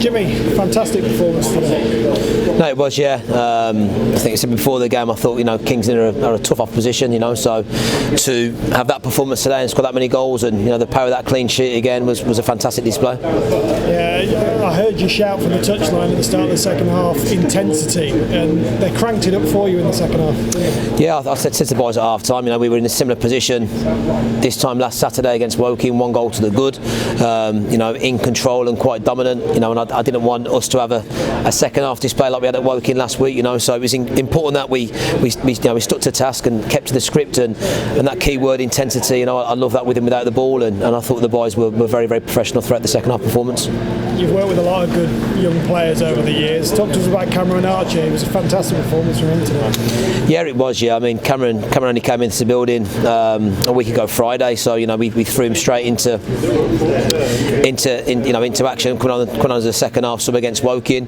Jimmy, fantastic performance today. No, it was, yeah. I think I said before the game, I thought, Kingston are a tough opposition, so to have that performance today and score that many goals and, the power of that clean sheet again was a fantastic display. Yeah, I heard you shout from the touchline at the start of the second half, intensity, and they cranked it up for you in the second half. Yeah, I said to the boys at half time, we were in a similar position this time last Saturday against Woking, 1 goal to the good, in control and quite dominant, and I didn't want us to have a second half display like we had at Woking last week, so it was important that we stuck to task and kept to the script and that key word intensity, I love that with and without the ball, and I thought the boys were very, very professional throughout the second half performance. You've worked with a lot of good young players over the years. Talk to us about Cameron Archer. It was a fantastic performance from him today. Yeah, it was. Yeah, Cameron only came into the building a week ago Friday, so we threw him straight into action. Coming on as a second half sub against Woking.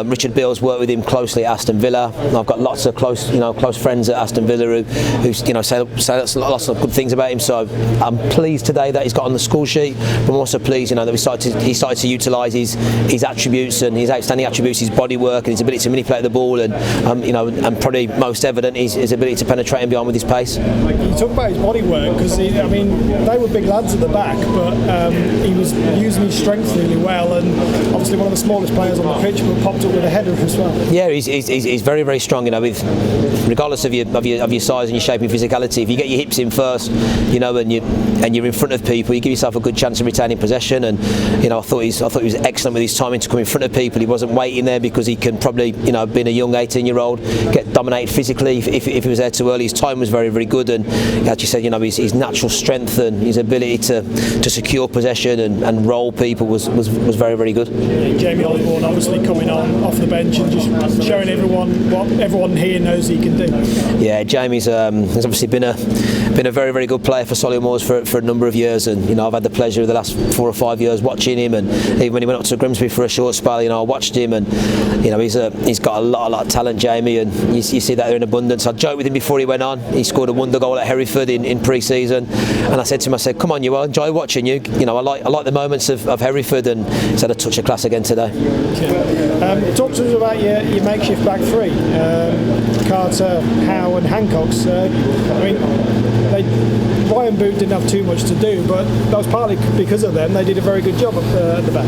Richard Beale's worked with him closely at Aston Villa. I've got lots of close friends at Aston Villa who say lots of good things about him. So I'm pleased today that he's got on the score sheet. But I'm also pleased, that he started to utilise his attributes and his outstanding attributes, his body work and his ability to manipulate the ball, and and probably most evident his ability to penetrate and beyond with his pace. You talk about his body work because they were big lads at the back, but he was using his strength really well, and obviously one of the smallest players on the pitch, but popped up with a header as well. Yeah, he's very, very strong. Regardless of your size and your shape and physicality, if you get your hips in first, and you're in front of people, you give yourself a good chance of retaining possession. And I thought he was excellent with his timing to come in front of people. He wasn't waiting there because he can probably, being a young 18-year-old, get dominated physically if he was there too early. His time was very, very good, and as you said, his natural strength and his ability to secure possession and roll people was very, very good. Jamie Osborne obviously coming on off the bench and just showing everyone what everyone here knows he can do. Yeah, Jamie's has obviously been a very, very good player for Solihull for a number of years, and I've had the pleasure of the last 4 or 5 years watching him, and even when he went up to Grimsby for a short spell, I watched him, and he's got a lot of talent, Jamie, and you see that there in abundance. I joked with him before he went on. He scored a wonder goal at Hereford in pre-season, and I said to him, come on, I enjoy watching you. I like the moments of Hereford, and he's had a touch of class again today. Talk to us about your makeshift back three, Carter, Howe and Hancock's. Ryan Boot didn't have too much to do, but that was partly because of them. They did a very good job at the back.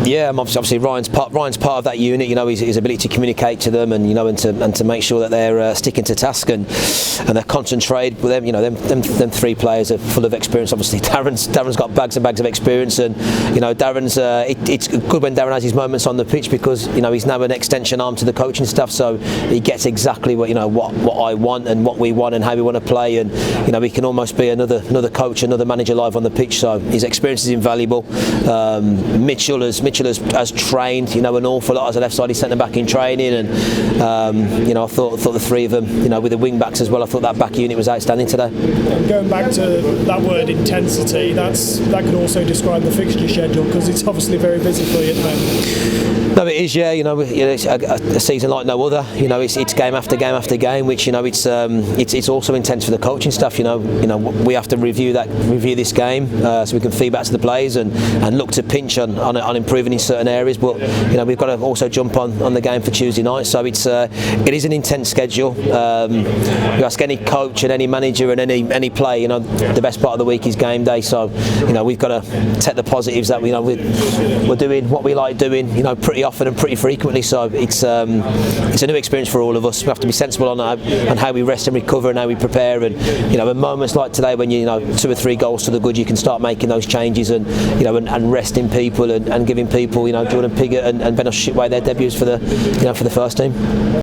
Yeah, obviously Ryan's part of that unit. His ability to communicate to them, and and to make sure that they're sticking to task and they're concentrated. With them, them 3 players are full of experience. Obviously, Darren's got bags and bags of experience, and Darren's. It's good when Darren has his moments on the pitch because he's now an extension arm to the coaching staff, so he gets exactly what I want and what we want and how we want to play, and he can almost be another coach, another manager live on the pitch. So his experience is invaluable. Mitchell has trained an awful lot as a left sided centre back in training, and I thought the 3 of them, with the wing backs as well, I thought that back unit was outstanding today. And going back to that word intensity, that could also describe the fixture schedule because it's obviously very busy for you at the moment. No, it is, yeah. It's a season like no other. It's game after game after game, which it's also intense for the coaching staff. We have to review this game so we can feed back to the players and look to pinch on improving in certain areas. But we've got to also jump on the game for Tuesday night. So it is an intense schedule. You ask any coach and any manager and any player, the best part of the week is game day. So we've got to take the positives that we're doing what we like doing. Pretty often and pretty frequently. So it's a new experience for all of us. We have to be sensible on how we rest and recover and how we prepare. And in moments like today when 2 or 3 goals to the good, you can start making those changes and resting people and giving people Jordan Piggott and Ben O'Shea their debuts for the first team.